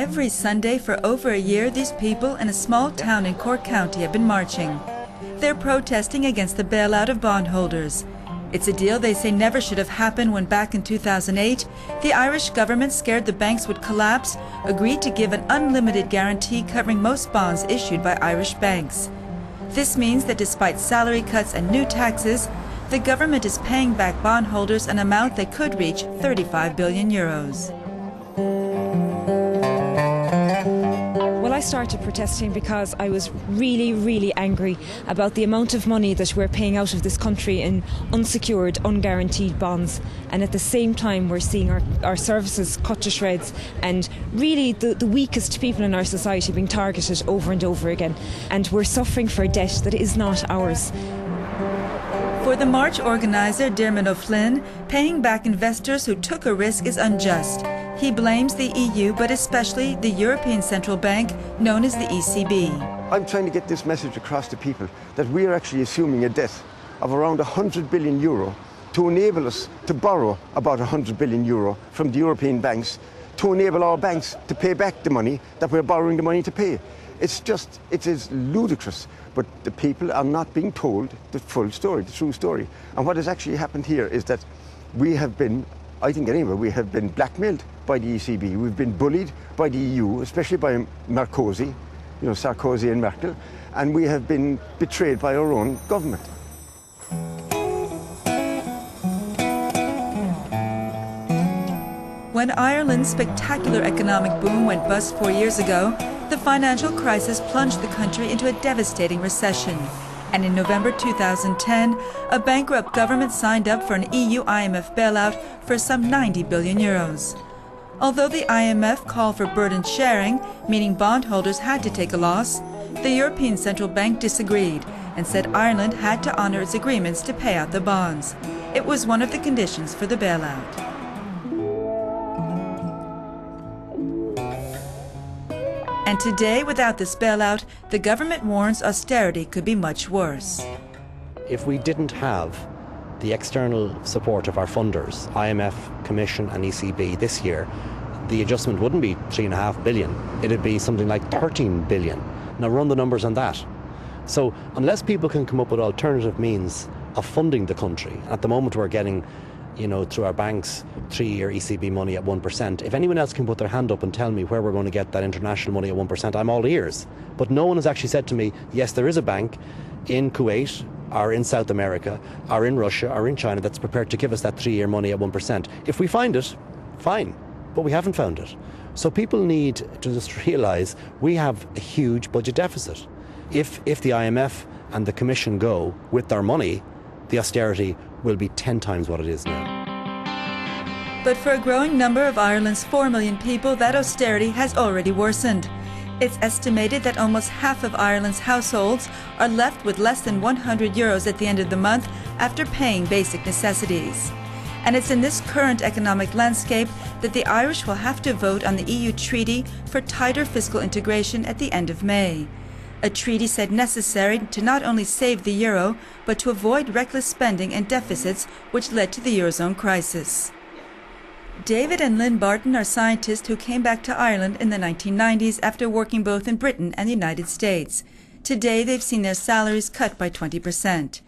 Every Sunday for over a year, these people in a small town in Cork County have been marching. They're protesting against the bailout of bondholders. It's a deal they say never should have happened when back in 2008, the Irish government, scared the banks would collapse, agreed to give an unlimited guarantee covering most bonds issued by Irish banks. This means that despite salary cuts and new taxes, the government is paying back bondholders an amount that could reach 35 billion euros. Well, I started protesting because I was really angry about the amount of money that we're paying out of this country in unsecured, unguaranteed bonds, and at the same time we're seeing our services cut to shreds, and really the weakest people in our society being targeted over and over again, and we're suffering for a debt that is not ours. For the march organizer, Dermot O'Flynn, paying back investors who took a risk is unjust. He blames the EU, but especially the European Central Bank, known as the ECB. I'm trying to get this message across to people that we are actually assuming a debt of around 100 billion euro to enable us to borrow about 100 billion euro from the European banks to enable our banks to pay back the money that we're borrowing the money to pay. It is ludicrous, but the people are not being told the full story, the true story. And what has actually happened here is that we have been, I think anyway, we have been blackmailed by the ECB. We've been bullied by the EU, especially by Sarkozy and Merkel, and we have been betrayed by our own government. When Ireland's spectacular economic boom went bust 4 years ago, the financial crisis plunged the country into a devastating recession. And in November 2010, a bankrupt government signed up for an EU IMF bailout for some 90 billion euros. Although the IMF called for burden sharing, meaning bondholders had to take a loss, the European Central Bank disagreed and said Ireland had to honor its agreements to pay out the bonds. It was one of the conditions for the bailout. And today, without this bailout, the government warns austerity could be much worse. If we didn't have the external support of our funders, IMF, Commission and ECB this year, the adjustment wouldn't be 3.5 billion, it'd be something like 13 billion. Now run the numbers on that. So unless people can come up with alternative means of funding the country, at the moment we're getting, through our banks, 3-year ECB money at 1%. If anyone else can put their hand up and tell me where we're going to get that international money at 1%, I'm all ears. But no one has actually said to me, yes, there is a bank in Kuwait, or in South America, or in Russia, or in China that's prepared to give us that 3-year money at 1%. If we find it, fine, but we haven't found it. So people need to just realise we have a huge budget deficit. If the IMF and the Commission go with their money, the austerity will be 10 times what it is now. But for a growing number of Ireland's 4 million people, that austerity has already worsened. It's estimated that almost half of Ireland's households are left with less than 100 euros at the end of the month after paying basic necessities. And it's in this current economic landscape that the Irish will have to vote on the EU treaty for tighter fiscal integration at the end of May. A treaty said necessary to not only save the euro, but to avoid reckless spending and deficits which led to the Eurozone crisis. David and Lynn Barton are scientists who came back to Ireland in the 1990s after working both in Britain and the United States. Today they've seen their salaries cut by 20%.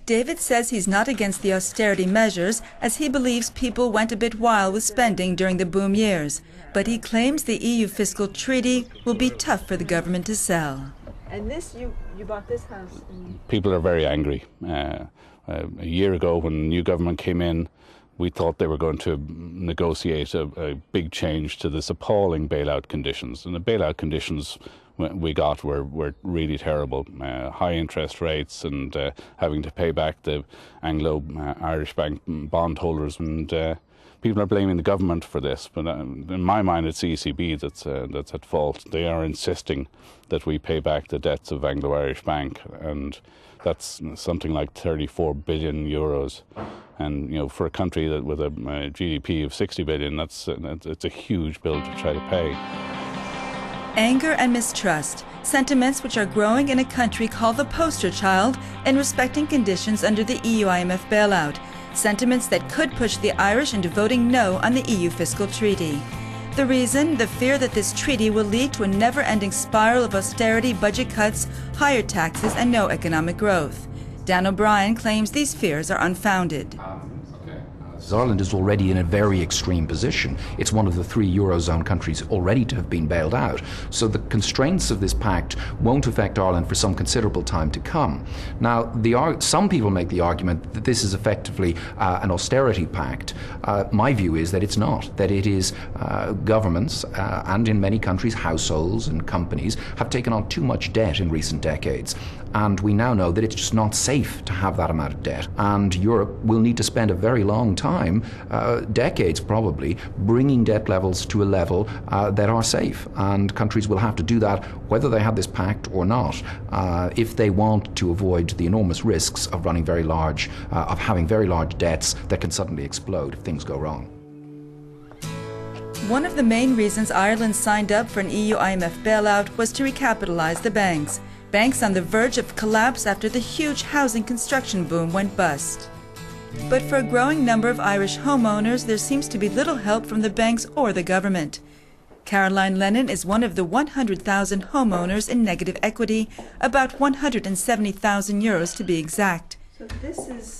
David says he's not against the austerity measures, as he believes people went a bit wild with spending during the boom years. But he claims the EU Fiscal Treaty will be tough for the government to sell. And this, you bought this house? People are very angry. A year ago when the new government came in, we thought they were going to negotiate a big change to this appalling bailout conditions. And the bailout conditions we got were really terrible. High interest rates and having to pay back the Anglo-Irish bank bondholders, and people are blaming the government for this. But in my mind, it's the ECB that's at fault. They are insisting that we pay back the debts of Anglo-Irish Bank, and that's something like 34 billion euros. And for a country that with a GDP of 60 billion, it's a huge bill to try to pay. Anger and mistrust, sentiments which are growing in a country called the poster child in respecting conditions under the EU IMF bailout, sentiments that could push the Irish into voting no on the EU Fiscal Treaty. The reason? The fear that this treaty will lead to a never-ending spiral of austerity, budget cuts, higher taxes, and no economic growth. Dan O'Brien claims these fears are unfounded. Ireland is already in a very extreme position. It's one of the 3 Eurozone countries already to have been bailed out. So the constraints of this pact won't affect Ireland for some considerable time to come. Now, some people make the argument that this is effectively an austerity pact. My view is that it's not, that it is governments and in many countries households and companies have taken on too much debt in recent decades. And we now know that it's just not safe to have that amount of debt. And Europe will need to spend a very long time, decades probably, bringing debt levels to a level that are safe. And countries will have to do that whether they have this pact or not, if they want to avoid the enormous risks of having very large debts that can suddenly explode if things go wrong. One of the main reasons Ireland signed up for an EU IMF bailout was to recapitalize the banks. Banks on the verge of collapse after the huge housing construction boom went bust. But for a growing number of Irish homeowners, there seems to be little help from the banks or the government. Caroline Lennon is one of the 100,000 homeowners in negative equity, about 170,000 euros to be exact.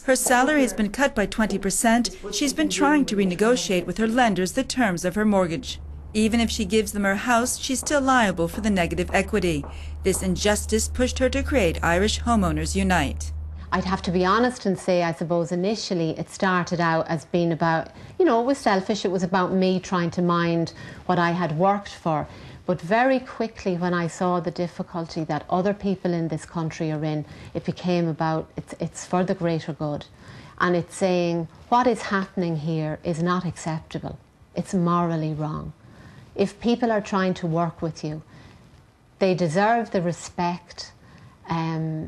Her salary has been cut by 20%. She's been trying to renegotiate with her lenders the terms of her mortgage. Even if she gives them her house, she's still liable for the negative equity. This injustice pushed her to create Irish Homeowners Unite. I'd have to be honest and say, I suppose initially it started out as being about, it was selfish. It was about me trying to mind what I had worked for. But very quickly, when I saw the difficulty that other people in this country are in, it became about, it's for the greater good. And it's saying, what is happening here is not acceptable. It's morally wrong. If people are trying to work with you, they deserve the respect. Sorry,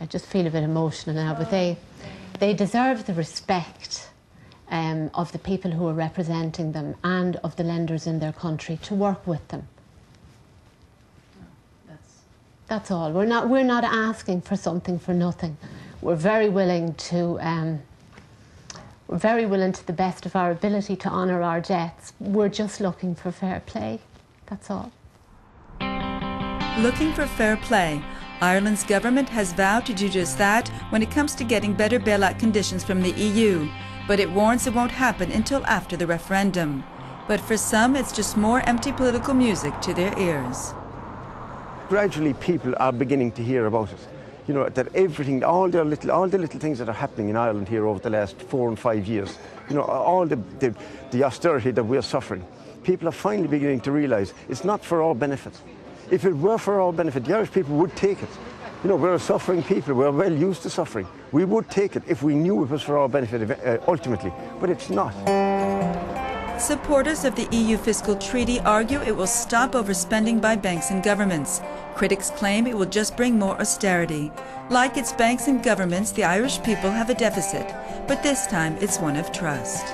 I just feel a bit emotional now, but they deserve the respect of the people who are representing them and of the lenders in their country to work with them. That's all. We're not asking for something for nothing. We're very willing to the best of our ability to honour our debts. We're just looking for fair play. That's all. Looking for fair play. Ireland's government has vowed to do just that when it comes to getting better bailout conditions from the EU. But it warns it won't happen until after the referendum. But for some, it's just more empty political music to their ears. Gradually, people are beginning to hear about it. That everything, all the little things that are happening in Ireland here over the last 4 and 5 years, all the austerity that we're suffering, people are finally beginning to realise it's not for our benefit. If it were for our benefit, the Irish people would take it. We're a suffering people, we're well used to suffering. We would take it if we knew it was for our benefit ultimately, but it's not. Supporters of the EU Fiscal Treaty argue it will stop overspending by banks and governments. Critics claim it will just bring more austerity. Like its banks and governments, the Irish people have a deficit, but this time it's one of trust.